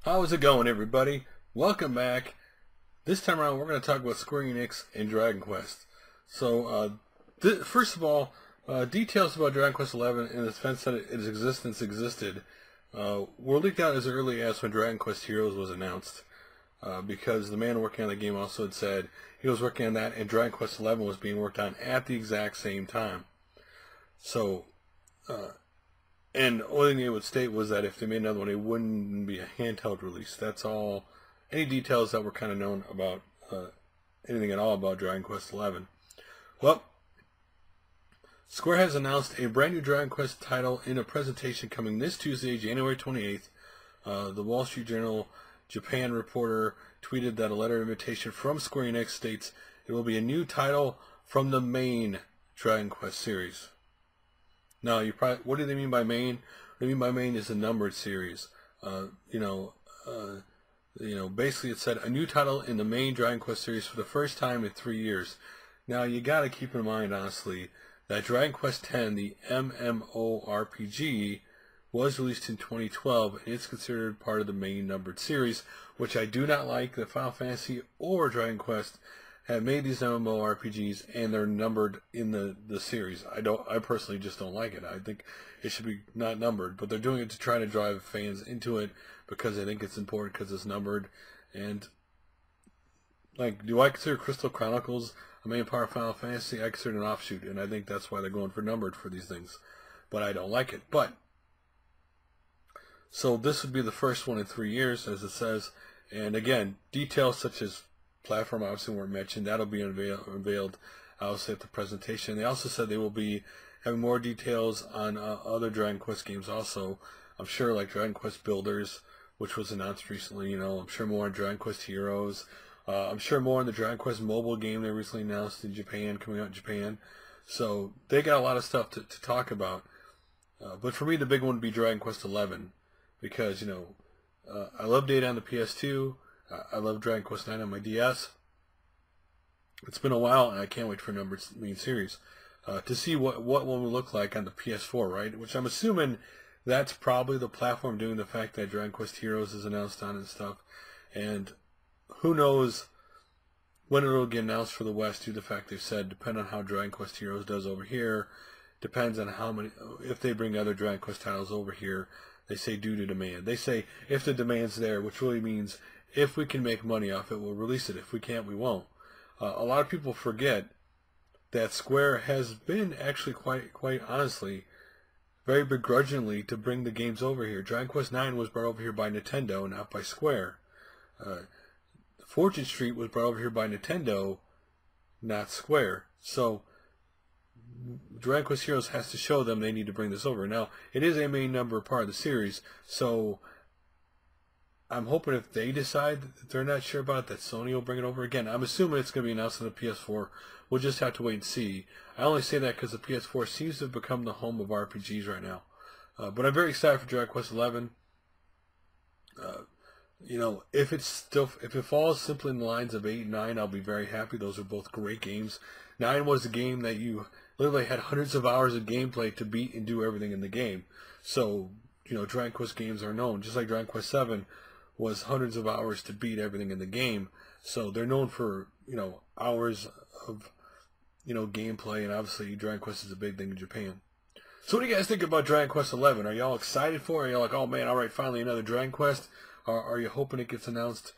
How's it going, everybody? Welcome back. This time around, we're going to talk about Square Enix and Dragon Quest. So, first of all, details about Dragon Quest XI in the sense that its existence existed were leaked out as early as when Dragon Quest Heroes was announced. Because the man working on the game also had said he was working on that, and Dragon Quest XI was being worked on at the exact same time. So, and the only thing they would state was that if they made another one, it wouldn't be a handheld release. That's all. Any details that were kind of known about anything at all about Dragon Quest XI. Well, Square has announced a brand new Dragon Quest title in a presentation coming this Tuesday, January 28th. The Wall Street Journal Japan reporter tweeted that a letter of invitation from Square Enix states it will be a new title from the main Dragon Quest series. Now, what do they mean by main? What they mean by main is a numbered series. Basically it said a new title in the main Dragon Quest series for the first time in 3 years. Now, you got to keep in mind, honestly, that Dragon Quest X, the MMORPG, was released in 2012, and it's considered part of the main numbered series, which I do not like that Final Fantasy or Dragon Quest have made these MMORPGs and they're numbered in the series. I personally just don't like it. I think it should be not numbered, but they're doing it to try to drive fans into it because they think it's important because it's numbered. And like, do I consider Crystal Chronicles a main part of Final Fantasy? I consider it an offshoot, and I think that's why they're going for numbered for these things. But I don't like it. So this would be the first one in 3 years, as it says. And again, details such as platform obviously weren't mentioned. That'll be unveiled obviously at the presentation. They also said they will be having more details on other Dragon Quest games also. I'm sure, like Dragon Quest Builders, which was announced recently. I'm sure more on Dragon Quest Heroes. I'm sure more on the Dragon Quest mobile game they recently announced in Japan, coming out in Japan. So they got a lot of stuff to talk about. But for me, the big one would be Dragon Quest XI, because I love Data on the PS2. I love Dragon Quest IX on my DS. It's been a while, and I can't wait for numbered main series to see what one will look like on the PS4, right? Which I'm assuming that's probably the platform, doing the fact that Dragon Quest Heroes is announced on and stuff. And who knows when it will get announced for the West, due to the fact they've said, depending on how Dragon Quest Heroes does over here, depends on how many, if they bring other Dragon Quest titles over here. They say due to demand. They say if the demand's there, which really means if we can make money off it, we'll release it. If we can't, we won't. A lot of people forget that Square has been actually quite honestly, very begrudgingly to bring the games over here. Dragon Quest IX was brought over here by Nintendo, not by Square. Fortune Street was brought over here by Nintendo, not Square. So Dragon Quest Heroes has to show them they need to bring this over. Now, it is a main number part of the series, so I'm hoping if they decide that they're not sure about it, that Sony will bring it over. Again, I'm assuming it's going to be announced on the PS4. We'll just have to wait and see. I only say that because the PS4 seems to have become the home of RPGs right now. But I'm very excited for Dragon Quest XI. If it falls simply in the lines of 8 and 9, I'll be very happy. Those are both great games. 9 was a game that you literally had hundreds of hours of gameplay to beat and do everything in the game. So, Dragon Quest games are known. Just like Dragon Quest 7 was hundreds of hours to beat everything in the game. So they're known for, hours of, gameplay. And obviously Dragon Quest is a big thing in Japan. So what do you guys think about Dragon Quest 11? Are y'all excited for it? Are y'all like, oh man, alright, finally another Dragon Quest? Or are you hoping it gets announced,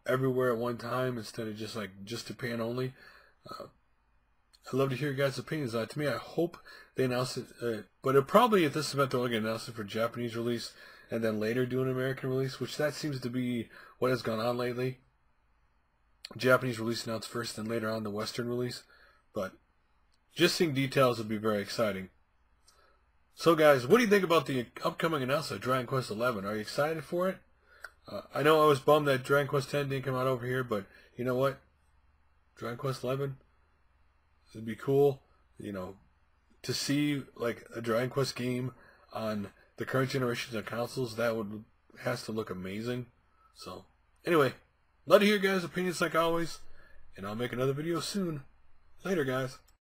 everywhere at one time instead of just Japan only? I'd love to hear your guys' opinions on it. To me, I hope they announce it, but it probably at this event they're going to announce it for Japanese release and then later do an American release, which that seems to be what has gone on lately. Japanese release announced first, then later on the Western release. But just seeing details would be very exciting. So guys, what do you think about the upcoming announcement of Dragon Quest XI? Are you excited for it? I know I was bummed that Dragon Quest X didn't come out over here, but you know what? Dragon Quest XI, it'd be cool, to see like a Dragon Quest game on the current generations of consoles. That has to look amazing. So anyway, love to hear your guys' opinions like always, and I'll make another video soon. Later, guys.